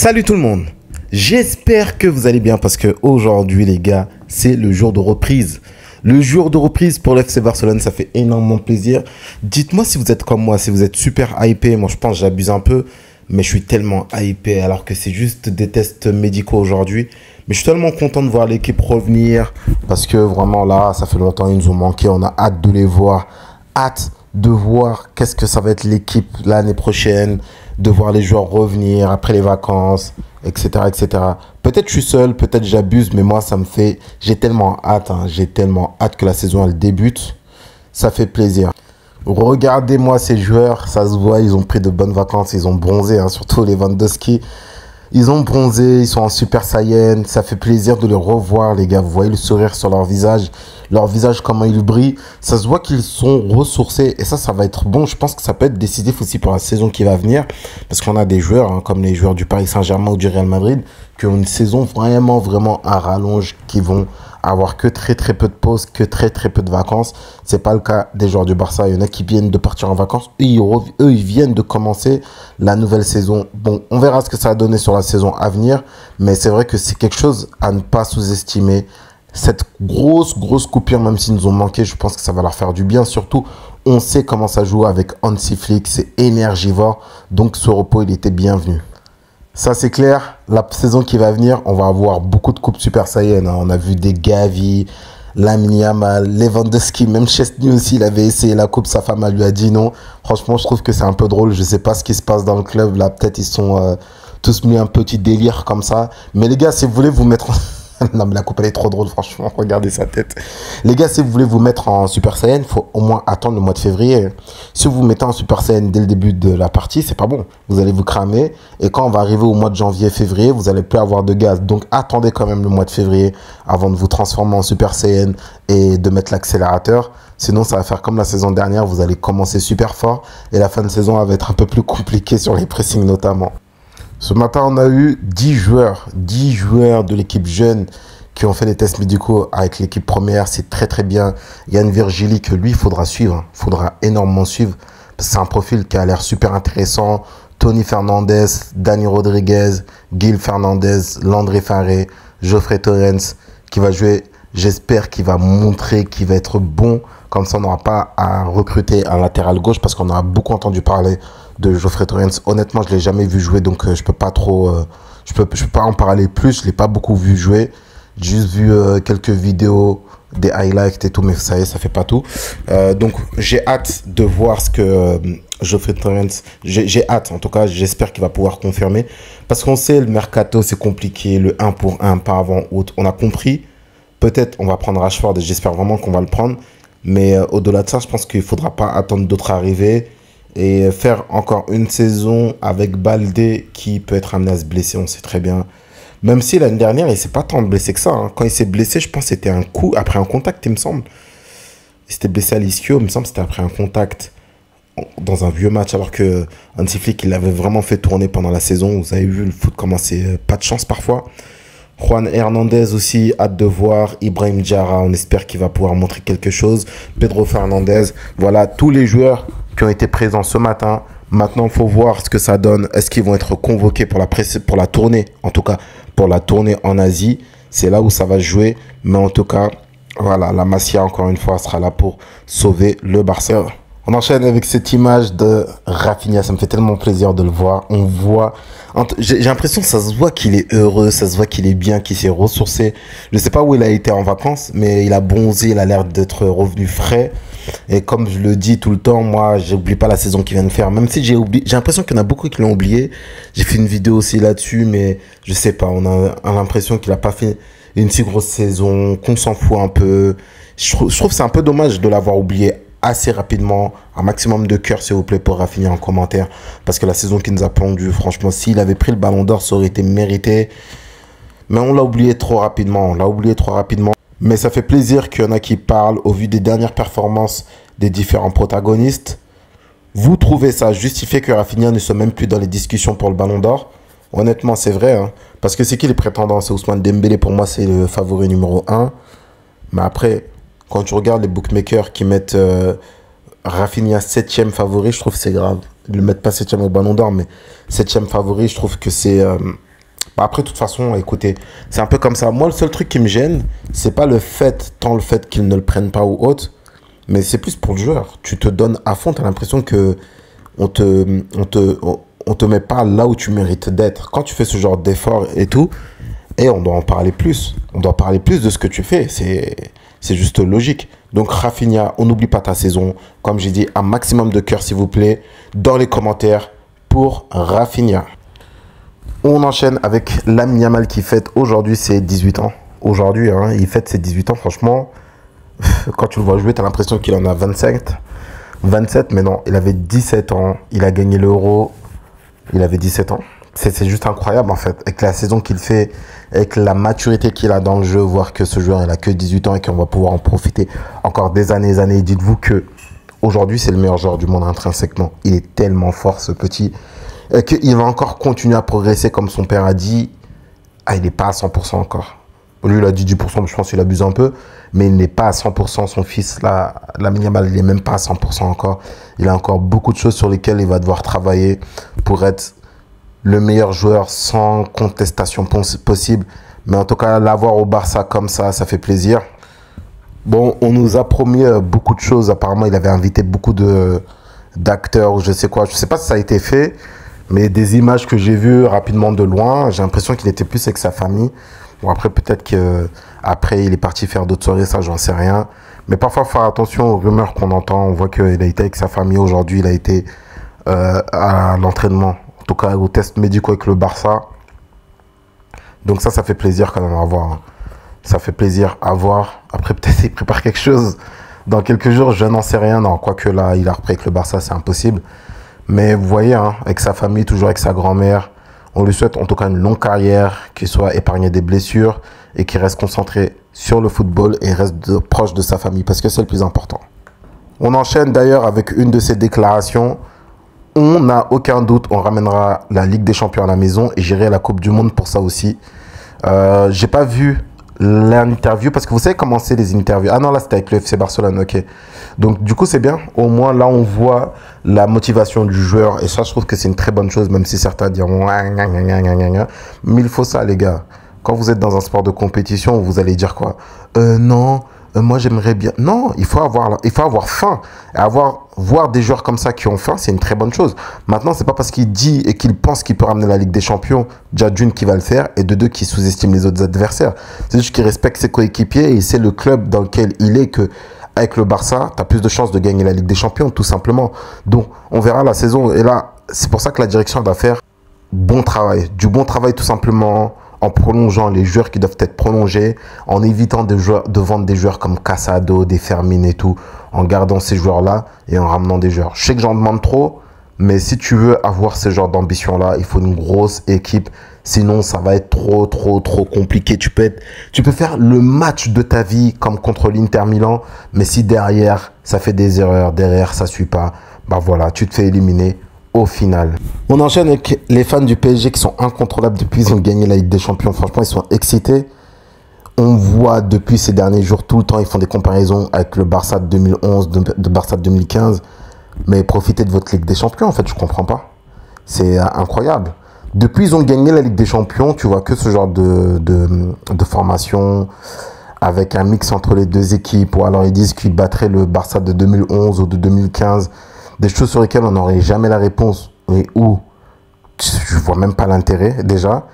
Salut tout le monde, j'espère que vous allez bien parce que aujourd'hui les gars, c'est le jour de reprise. Le jour de reprise pour l'FC Barcelone, ça fait énormément plaisir. Dites-moi si vous êtes comme moi, si vous êtes super hypé. Moi je pense que j'abuse un peu, mais je suis tellement hypé alors que c'est juste des tests médicaux aujourd'hui. Mais je suis tellement content de voir l'équipe revenir parce que vraiment là, ça fait longtemps, ils nous ont manqué. On a hâte de les voir, hâte de voir qu'est-ce que ça va être l'équipe l'année prochaine, de voir les joueurs revenir après les vacances, etc., etc. Peut-être je suis seul, peut-être j'abuse, mais moi, ça me fait... J'ai tellement hâte, j'ai tellement hâte que la saison, elle débute. Ça fait plaisir. Regardez-moi ces joueurs, ça se voit, ils ont pris de bonnes vacances, ils ont bronzé, surtout les Lewandowski. Ils ont bronzé, ils sont en Super Saiyan. Ça fait plaisir de les revoir, les gars. Vous voyez le sourire sur leur visage. Leur visage, comment il brille. Ça se voit qu'ils sont ressourcés. Et ça va être bon. Je pense que ça peut être décisif aussi pour la saison qui va venir. Parce qu'on a des joueurs, comme les joueurs du Paris Saint-Germain ou du Real Madrid, qui ont une saison vraiment à rallonge, qui vont avoir que très peu de pauses, que très peu de vacances. C'est pas le cas des joueurs du Barça. Il y en a qui viennent de partir en vacances. Eux, ils viennent de commencer la nouvelle saison. Bon, on verra ce que ça va donner sur la saison à venir. Mais c'est vrai que c'est quelque chose à ne pas sous-estimer. Cette grosse coupure, même s'ils nous ont manqué, je pense que ça va leur faire du bien. Surtout, on sait comment ça joue avec Hansi Flick. C'est énergivore. Donc, ce repos, il était bienvenu. Ça, c'est clair. La saison qui va venir, on va avoir beaucoup de coupes Super Saiyan. On a vu des Gavi, Lamine Yamal, Lewandowski, même Chesney aussi, il avait essayé la coupe. Sa femme, elle lui a dit non. Franchement, je trouve que c'est un peu drôle. Je sais pas ce qui se passe dans le club. Là, peut-être ils sont tous mis un petit délire comme ça. Mais les gars, si vous voulez vous mettre... Non, mais la coupe, elle est trop drôle, franchement. Regardez sa tête. Les gars, si vous voulez vous mettre en Super Saiyan, il faut au moins attendre le mois de février. Si vous vous mettez en Super Saiyan dès le début de la partie, c'est pas bon. Vous allez vous cramer. Et quand on va arriver au mois de janvier, février, vous allez plus avoir de gaz. Donc, attendez quand même le mois de février avant de vous transformer en Super Saiyan et de mettre l'accélérateur. Sinon, ça va faire comme la saison dernière. Vous allez commencer super fort. Et la fin de saison va être un peu plus compliquée sur les pressings notamment. Ce matin, on a eu 10 joueurs de l'équipe jeune qui ont fait des tests médicaux avec l'équipe première. C'est très bien. Yann Virgili, que lui, il faudra suivre. Il faudra énormément suivre. C'est un profil qui a l'air super intéressant. Tony Fernandez, Dani Rodriguez, Gil Fernandez, Landry Farré, Geoffrey Torrens, qui va jouer. J'espère qu'il va montrer qu'il va être bon. Comme ça, on n'aura pas à recruter un latéral gauche parce qu'on a beaucoup entendu parler de Geoffrey Torrens. Honnêtement, je ne l'ai jamais vu jouer, donc je peux pas trop... je peux pas en parler plus. Je ne l'ai pas beaucoup vu jouer. J'ai juste vu quelques vidéos, des highlights et tout, mais ça y est, ça fait pas tout. Donc, j'ai hâte de voir ce que Geoffrey Torrens... J'ai hâte, en tout cas, j'espère qu'il va pouvoir confirmer. Parce qu'on sait, le mercato, c'est compliqué. Le 1 pour 1, pas avant août. On a compris. Peut-être on va prendre Rashford et j'espère vraiment qu'on va le prendre. Mais au-delà de ça, je pense qu'il ne faudra pas attendre d'autres arrivées et faire encore une saison avec Baldé qui peut être amené à se blesser, on sait très bien. Même si l'année dernière, il ne s'est pas tant blessé que ça. Quand il s'est blessé, je pense que c'était un coup après un contact, il me semble. Il s'était blessé à l'ischio, il me semble que c'était après un contact dans un vieux match, alors que Hansi Flick, il l'avait vraiment fait tourner pendant la saison. Vous avez vu le foot comment c'est pas de chance parfois. Juan Hernandez aussi, hâte de voir. Ibrahim Diarra, on espère qu'il va pouvoir montrer quelque chose. Pedro Fernandez, voilà tous les joueurs qui ont été présents ce matin. Maintenant, il faut voir ce que ça donne. Est-ce qu'ils vont être convoqués pour la tournée? En tout cas, pour la tournée en Asie. C'est là où ça va jouer. Mais en tout cas, voilà, la Masia, encore une fois, sera là pour sauver le Barça. On enchaîne avec cette image de Rafinha. Ça me fait tellement plaisir de le voir. On voit... J'ai l'impression que ça se voit qu'il est heureux, ça se voit qu'il est bien, qu'il s'est ressourcé. Je ne sais pas où il a été en vacances, mais il a bronzé, il a l'air d'être revenu frais. Et comme je le dis tout le temps, moi, j'oublie pas la saison qu'il vient de faire. Même si j'ai l'impression qu'il y en a beaucoup qui l'ont oublié. J'ai fait une vidéo aussi là-dessus, mais je sais pas. On a l'impression qu'il n'a pas fait une si grosse saison, qu'on s'en fout un peu. Je trouve que c'est un peu dommage de l'avoir oublié assez rapidement. Un maximum de cœur, s'il vous plaît, pour Rafinha en commentaire. Parce que la saison qui nous a pendu, franchement, s'il avait pris le ballon d'or, ça aurait été mérité. Mais on l'a oublié trop rapidement. Mais ça fait plaisir qu'il y en a qui parlent au vu des dernières performances des différents protagonistes. Vous trouvez ça justifié que Rafinha ne soit même plus dans les discussions pour le ballon d'or? Honnêtement, c'est vrai. Parce que c'est qui les prétendants? C'est Ousmane Dembélé, pour moi, c'est le favori numéro 1. Mais après... Quand tu regardes les bookmakers qui mettent Rafinha 7e favori, je trouve que c'est grave. Ils ne le mettent pas 7e au ballon d'or, mais 7e favori, je trouve que c'est Bah après, de toute façon, écoutez, c'est un peu comme ça. Moi, le seul truc qui me gêne, c'est pas le fait, tant le fait qu'ils ne le prennent pas ou autre, mais c'est plus pour le joueur. Tu te donnes à fond, tu as l'impression que on te met pas là où tu mérites d'être. Quand tu fais ce genre d'effort et tout, et on doit en parler plus. On doit parler plus de ce que tu fais. C'est juste logique. Donc, Rafinha, on n'oublie pas ta saison. Comme j'ai dit, un maximum de cœur, s'il vous plaît, dans les commentaires pour Rafinha. On enchaîne avec Lamine Yamal qui fête aujourd'hui ses 18 ans. Aujourd'hui, hein, il fête ses 18 ans. Franchement, quand tu le vois jouer, tu as l'impression qu'il en a 27, mais non, il avait 17 ans. Il a gagné l'Euro. Il avait 17 ans. C'est juste incroyable en fait. Avec la saison qu'il fait, avec la maturité qu'il a dans le jeu, voir que ce joueur il a que 18 ans et qu'on va pouvoir en profiter encore des années et des années. Dites-vous que aujourd'hui c'est le meilleur joueur du monde intrinsèquement. Il est tellement fort ce petit. Et qu'il va encore continuer à progresser comme son père a dit. Ah, il n'est pas à 100% encore. Lui, il a dit 10%, je pense qu'il abuse un peu. Mais il n'est pas à 100%. Son fils, là, Lamine Yamal, il n'est même pas à 100% encore. Il a encore beaucoup de choses sur lesquelles il va devoir travailler pour être le meilleur joueur sans contestation possible. Mais en tout cas, l'avoir au Barça comme ça fait plaisir. Bon, on nous a promis beaucoup de choses. Apparemment, il avait invité beaucoup d'acteurs ou je sais quoi. Je ne sais pas si ça a été fait. Mais des images que j'ai vues rapidement de loin, j'ai l'impression qu'il était plus avec sa famille. Bon, après, peut-être qu'après, il est parti faire d'autres soirées, ça, j'en sais rien. Mais parfois, faire attention aux rumeurs qu'on entend. On voit qu'il a été avec sa famille aujourd'hui. Il a été à l'entraînement, en tout cas aux tests médicaux avec le Barça. Donc ça fait plaisir quand même à voir. Ça fait plaisir à voir. Après, peut-être il prépare quelque chose dans quelques jours. Je n'en sais rien. Non, quoique là, il a repris avec le Barça, c'est impossible. Mais vous voyez, hein, avec sa famille, toujours avec sa grand-mère, on lui souhaite en tout cas une longue carrière, qu'il soit épargné des blessures et qu'il reste concentré sur le football et reste proche de sa famille parce que c'est le plus important. On enchaîne d'ailleurs avec une de ses déclarations. On n'a aucun doute, on ramènera la Ligue des Champions à la maison et j'irai à la Coupe du Monde pour ça aussi. J'ai pas vu l'interview parce que vous savez comment c'est les interviews. Ah non, là c'était avec le FC Barcelone, ok. Donc du coup c'est bien, au moins là on voit la motivation du joueur et ça je trouve que c'est une très bonne chose, même si certains diront mais il faut ça les gars. Quand vous êtes dans un sport de compétition, vous allez dire quoi? Non, moi j'aimerais bien. Non, il faut avoir faim. Et voir des joueurs comme ça qui ont faim, c'est une très bonne chose. Maintenant, c'est pas parce qu'il dit et qu'il pense qu'il peut ramener la Ligue des Champions, déjà d'une qui va le faire et de deux qui sous-estime les autres adversaires. C'est juste qu'il respecte ses coéquipiers et c'est le club dans lequel il est que avec le Barça, tu as plus de chances de gagner la Ligue des Champions, tout simplement. Donc, on verra la saison. Et là, c'est pour ça que la direction va faire bon travail. Du bon travail, tout simplement, en prolongeant les joueurs qui doivent être prolongés, en évitant de vendre des joueurs comme Casado, des Fermin et tout, en gardant ces joueurs-là et en ramenant des joueurs. Je sais que j'en demande trop, mais si tu veux avoir ce genre d'ambition-là, il faut une grosse équipe. Sinon, ça va être trop compliqué. Tu peux faire le match de ta vie comme contre l'Inter Milan, mais si derrière, ça fait des erreurs, derrière, ça suit pas, bah voilà, tu te fais éliminer au final. On enchaîne avec les fans du PSG qui sont incontrôlables depuis qu'ils ont gagné la Ligue des Champions. Franchement, ils sont excités. On voit depuis ces derniers jours, tout le temps, ils font des comparaisons avec le Barça de 2011, de Barça de 2015. Mais profitez de votre Ligue des Champions, en fait, je comprends pas. C'est incroyable. Depuis ils ont gagné la Ligue des Champions, tu vois que ce genre de formation avec un mix entre les deux équipes. Ou alors ils disent qu'ils battraient le Barça de 2011 ou de 2015. Des choses sur lesquelles on n'aurait jamais la réponse. Et où je vois même pas l'intérêt déjà.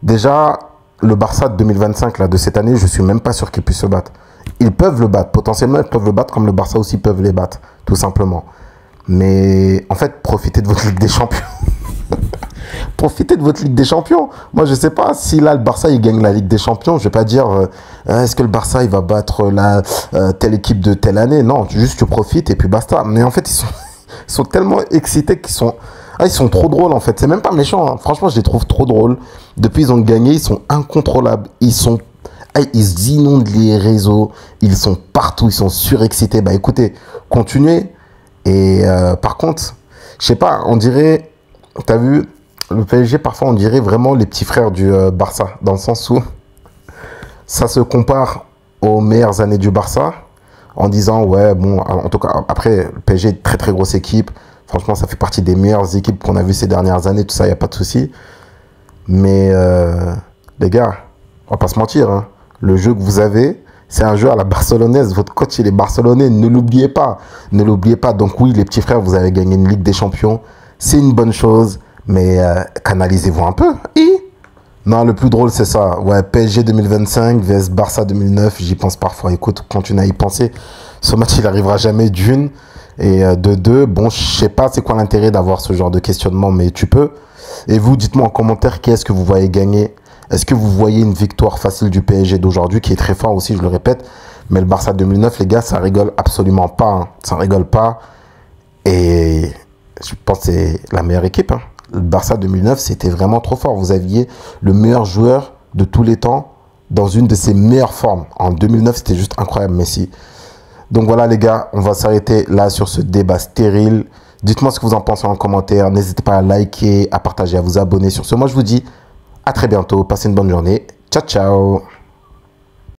Déjà, le Barça de 2025, là, de cette année, je suis même pas sûr qu'ils puissent se battre. Ils peuvent le battre. Potentiellement, ils peuvent le battre comme le Barça aussi peuvent les battre. Tout simplement. Mais en fait, profitez de votre Ligue des Champions. Profitez de votre Ligue des Champions. Moi, je sais pas si là, le Barça, il gagne la Ligue des Champions. Je vais pas dire, est-ce que le Barça, il va battre telle équipe de telle année. Non, juste tu profites et puis basta. Mais en fait, ils sont tellement excités qu'ils sont... Ah, ils sont trop drôles en fait. C'est même pas méchant. Hein. Franchement, je les trouve trop drôles. Depuis ils ont gagné, ils sont incontrôlables. Ils inondent les réseaux. Ils sont partout. Ils sont surexcités. Bah écoutez, continuez. Et par contre, je sais pas, on dirait... T'as vu, le PSG, parfois, on dirait vraiment les petits frères du Barça. Dans le sens où ça se compare aux meilleures années du Barça. En disant, ouais, bon, en tout cas, après, le PSG est une très grosse équipe. Franchement, ça fait partie des meilleures équipes qu'on a vues ces dernières années, tout ça, il n'y a pas de souci. Mais les gars, on va pas se mentir, hein. Le jeu que vous avez, c'est un jeu à la barcelonaise. Votre coach, il est barcelonais, ne l'oubliez pas. Ne l'oubliez pas. Donc oui, les petits frères, vous avez gagné une Ligue des Champions. C'est une bonne chose, mais canalisez-vous un peu. Non, le plus drôle, c'est ça. Ouais, PSG 2025 vs Barça 2009, j'y pense parfois. Écoute, continue à y penser. Ce match, il arrivera jamais d'une. Et de deux, bon, je sais pas c'est quoi l'intérêt d'avoir ce genre de questionnement, mais tu peux. Et vous, dites-moi en commentaire qui est-ce que vous voyez gagner. Est-ce que vous voyez une victoire facile du PSG d'aujourd'hui, qui est très fort aussi, je le répète. Mais le Barça 2009, les gars, ça rigole absolument pas. Hein. Ça rigole pas. Et je pense que c'est la meilleure équipe. Hein. Le Barça 2009, c'était vraiment trop fort. Vous aviez le meilleur joueur de tous les temps dans une de ses meilleures formes. En 2009, c'était juste incroyable, Messi. Donc voilà les gars, on va s'arrêter là sur ce débat stérile. Dites-moi ce que vous en pensez en commentaire. N'hésitez pas à liker, à partager, à vous abonner. Sur ce, moi je vous dis à très bientôt. Passez une bonne journée. Ciao, ciao.